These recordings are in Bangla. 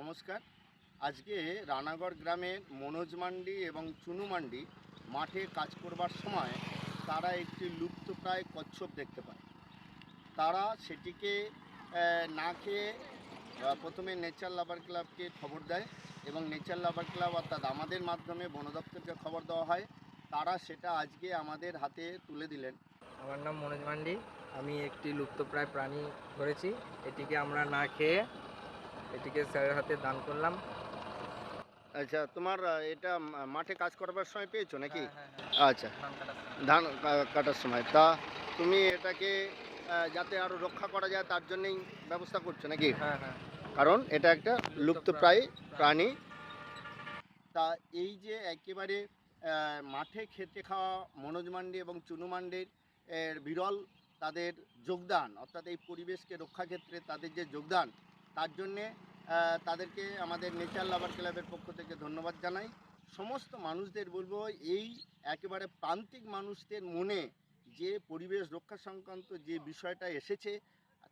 নমস্কার। আজকে রানাগড় গ্রামের মনোজ মান্ডি এবং চুনু মান্ডি মাঠে কাজ করবার সময় তারা একটি লুপ্তপ্রায় কচ্ছপ দেখতে পায়। তারা সেটিকে না খেয়ে প্রথমে নেচার লাভার ক্লাবকে খবর দেয় এবং নেচার লাভার ক্লাব অর্থাৎ আমাদের মাধ্যমে বন দপ্তরকে খবর দেওয়া হয়। তারা সেটা আজকে আমাদের হাতে তুলে দিলেন। আমার নাম মনোজ মান্ডি। আমি একটি লুপ্তপ্রায় প্রাণী ধরেছি। এটিকে আমরা না খেয়ে এটিকে স্যারের হাতে দান করলাম। আচ্ছা, তোমার এটা মাঠে কাজ করবার সময় পেয়েছো নাকি? হ্যাঁ। আচ্ছা, ধান কাটার সময় তা তুমি এটাকে যাতে আরও রক্ষা করা যায় তার জন্যই ব্যবস্থা করছো নাকি? হ্যাঁ। কারণ এটা একটা লুপ্তপ্রায় প্রাণী। তা এই যে একেবারে মাঠে খেতে খাওয়া মনোজ মান্ডি এবং চুনু মান্ডির বিরল তাদের যোগদান, অর্থাৎ এই পরিবেশকে রক্ষা ক্ষেত্রে তাদের যে যোগদান, তার জন্যে তাদেরকে আমাদের নেচার লাভার ক্লাবের পক্ষ থেকে ধন্যবাদ জানাই। সমস্ত মানুষদের বলবো, এই একেবারে প্রান্তিক মানুষদের মনে যে পরিবেশ রক্ষা সংক্রান্ত যে বিষয়টা এসেছে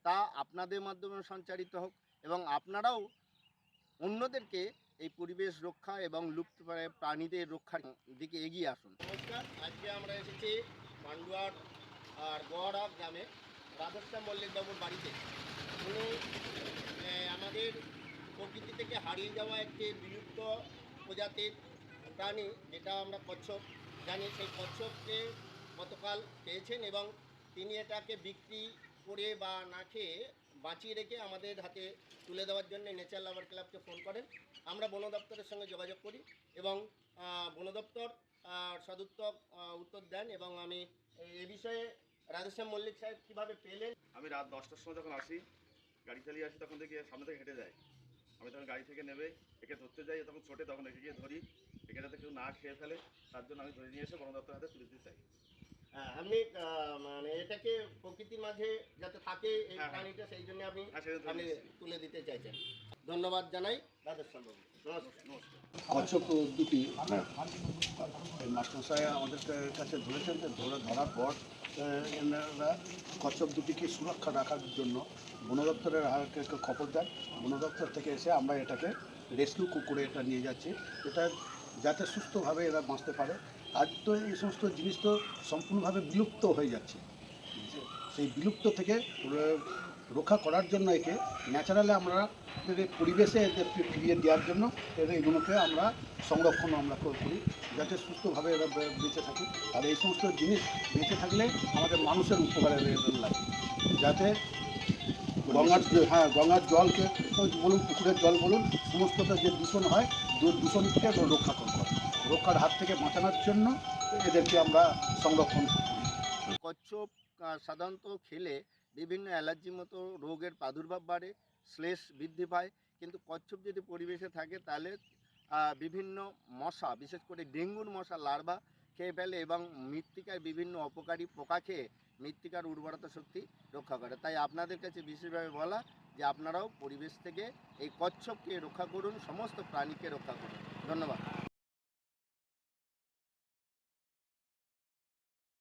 তা আপনাদের মাধ্যমে সঞ্চারিত হোক এবং আপনারাও অন্যদেরকে এই পরিবেশ রক্ষা এবং লুপ্তপ্রায় প্রাণীদের রক্ষার দিকে এগিয়ে আসুন। নমস্কার, আজকে আমরা এসেছি পান্ডুয়ার আর গোয়ারা গ্রামে রাধেশ্যাম মল্লিক বাবুর বাড়িতে। উনি আমাদের প্রকৃতি থেকে হারিয়ে যাওয়া একটি বিলুপ্ত প্রজাতির প্রাণী, যেটা আমরা কচ্ছপ জানি, সেই কচ্ছপকে গতকাল পেয়েছেন এবং তিনি এটাকে বিক্রি করে বা না খেয়ে বাঁচিয়ে রেখে আমাদের হাতে তুলে দেওয়ার জন্য নেচার লাভার ক্লাবকে ফোন করেন। আমরা বন দপ্তরের সঙ্গে যোগাযোগ করি এবং বন দপ্তর সদুত্তর উত্তর দেন এবং আমি এ বিষয়ে রাধেশ্যাম মল্লিক সাহেব কীভাবে পেলেন। আমি রাত 10টার সময় যখন আসি, গাড়ি চালিয়ে আসি, তখন দেখি সামনে থেকে হেঁটে যায়। আমি তখন গাড়ি থেকে নেমে একে ধরতে যাই, তখন ছোটে, তখন একে গিয়ে ধরি। একে যাতে কেউ না খেয়ে ফেলে তার জন্য আমি ধরে নিয়ে এসে বন দপ্তরের হাতে তুলে দিতে চাই। আপনি মানে এটাকে প্রকৃতির মাঝে যাতে থাকে এই প্রাণীটা, সেই জন্য আপনি তুলে দিতে চাইছেন। ধন্যবাদ জানাই রাধেশ্যাম বাবু। নমস্কার। কচ্ছপ দুটি মাস্টারমশাই আমাদের কাছে ধরেছেন। ধরার পর এনারা কচ্ছপ দুটিকে সুরক্ষা রাখার জন্য বন দপ্তরের খবর দেন। বন দপ্তর থেকে এসে আমরা এটাকে রেস্কিউ করে এটা নিয়ে যাচ্ছি, এটা যাতে সুস্থভাবে এরা বাঁচতে পারে। আজ তো এই সমস্ত জিনিস তো সম্পূর্ণভাবে বিলুপ্ত হয়ে যাচ্ছে। সেই বিলুপ্ত থেকে রক্ষা করার জন্য একে ন্যাচারালি আমরা পরিবেশে এদের ফিরিয়ে দেওয়ার জন্য এগুলোকে আমরা সংরক্ষণ করি, যাতে সুস্থভাবে এরা বেঁচে থাকে। আর এই সমস্ত জিনিস বেঁচে থাকলে আমাদের মানুষের উপকারে লাগে, যাতে গঙ্গার জলকে বলুন, পুকুরের জল বলুন, সমস্তটা যে দূষণ হয়, দূষণ থেকে রক্ষার হাত থেকে বাঁচানোর জন্য এদেরকে আমরা সংরক্ষণ করি। কচ্ছপ সাধারণত খেলে বিভিন্ন অ্যালার্জির মতো রোগের প্রাদুর্ভাব বাড়ে, শ্লেষ বৃদ্ধি পায়। কিন্তু কচ্ছপ যদি পরিবেশে থাকে তাহলে বিভিন্ন মশা, বিশেষ করে ডেঙ্গুর মশা লার্ভা খেয়ে ফেলে এবং মৃত্তিকার বিভিন্ন অপকারী পোকা খেয়ে মৃত্তিকার উর্বরতা শক্তি রক্ষা করে। তাই আপনাদের কাছে বিশেষভাবে বলা যে আপনারাও পরিবেশ থেকে এই কচ্ছপকে রক্ষা করুন, সমস্ত প্রাণীকে রক্ষা করুন। ধন্যবাদ।